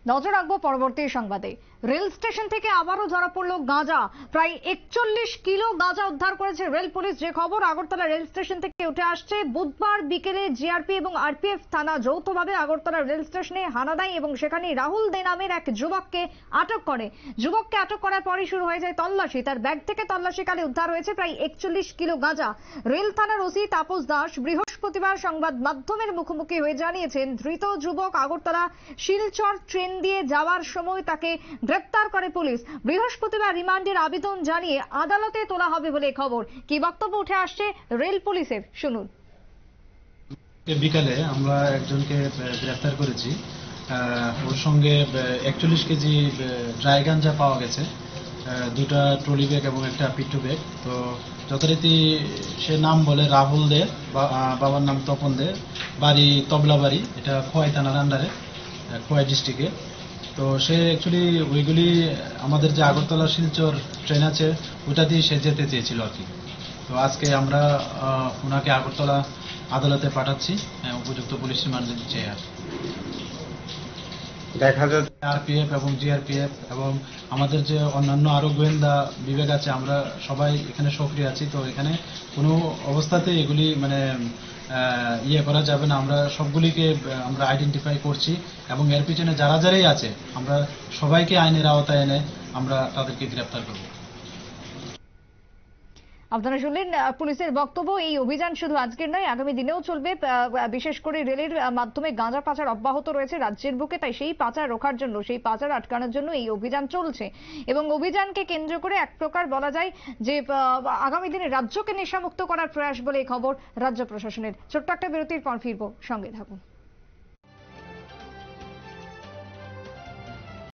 নজর রাখবো পরবর্তী সংবাদে। রেল স্টেশন থেকে আবারও ধরা পড়ল গাঁজা। প্রায় 41 কিলো গাঁজা উদ্ধার করেছে রেল পুলিশ। যে খবর আগরতলা রেল স্টেশন থেকে উঠে আসছে, বুধবার বিকেলে জিআরপি এবং আরপিএফ থানা যৌথভাবে আগরতলা রেল স্টেশনে হানা দেয় এবং সেখানে রাহুল দে নামের এক যুবককে আটক করে। যুবককে আটক করার পরই শুরু হয়ে যায় তল্লাশি। তার ব্যাগ থেকে তল্লাশিকালে উদ্ধার হয়েছে প্রায় 41 কিলো গাঁজা। রেল থানার ওসি তাপস দাস বৃহস্পতিবার সংবাদ মাধ্যমের মুখোমুখি হয়ে জানিয়েছেন, ধৃত যুবক আগরতলা শিলচর ট্রেন দিয়ে যাওয়ার সময় তাকে গ্রেফতার করে পুলিশ। বৃহস্পতিবার রিমান্ডের আবেদন জানিয়ে আদালতে তোলা হবে বলে খবর। কি বক্তব্য উঠে আসছে রেল পুলিশের, শুনুন। বিকালে আমরা একজনকে গ্রেফতার করেছি। ওর সঙ্গে 41 কেজি ড্রাই গাঞ্জা পাওয়া গেছে, দুটা ট্রলি ব্যাগ এবং একটা পিট্টু ব্যাগ। তো যথারীতি সে নাম বলে রাহুল দে, বাবার নাম তপন দে, বাড়ি তবলাবাড়ি, এটা খোয়াই থানার আন্ডারে, খোয়াই ডিস্ট্রিক্টে। তো সে অ্যাকচুয়ালি ওইগুলি আমাদের যে আগরতলা শিলচর ট্রেন আছে ওইটা দিয়ে সে যেতে চেয়েছিল আর কি। তো আজকে আমরা ওনাকে আগরতলা আদালতে পাঠাচ্ছি, উপযুক্ত পুলিশ রিমান্ড চেয়ে। আর দেখা যাচ্ছে আরপিএফ এবং জিআরপিএফ এবং আমাদের যে অন্যান্য আরো গোয়েন্দা বিভাগ আছে, আমরা সবাই এখানে সক্রিয় আছি। তো এখানে কোনো অবস্থাতে এগুলি মানে ইয়ে করা যাবে না। আমরা সবগুলিকে আমরা আইডেন্টিফাই করছি এবং এর পিছনে যারা যারাই আছে আমরা সবাইকে আইনের আওতায় এনে আমরা তাদেরকে গ্রেফতার করব। আপনারা শুনলেন পুলিশের বক্তব্য। এই অভিযান শুধু আজকের নয়, আগামী দিনেও চলবে। বিশেষ করে রেলের মাধ্যমে গাঁজা পাচার অব্যাহত রয়েছে রাজ্যের বুকে, তাই সেই পাচার রোখার জন্য, সেই পাচার আটকানোর জন্য এই অভিযান চলছে। এবং অভিযানকে কেন্দ্র করে এক প্রকার বলা যায় যে আগামী দিনে রাজ্যকে নেশামুক্ত করার প্রয়াস বলে খবর রাজ্য প্রশাসনের। ছোট্ট একটা বিরতির পর ফিরবো, সঙ্গে থাকুন।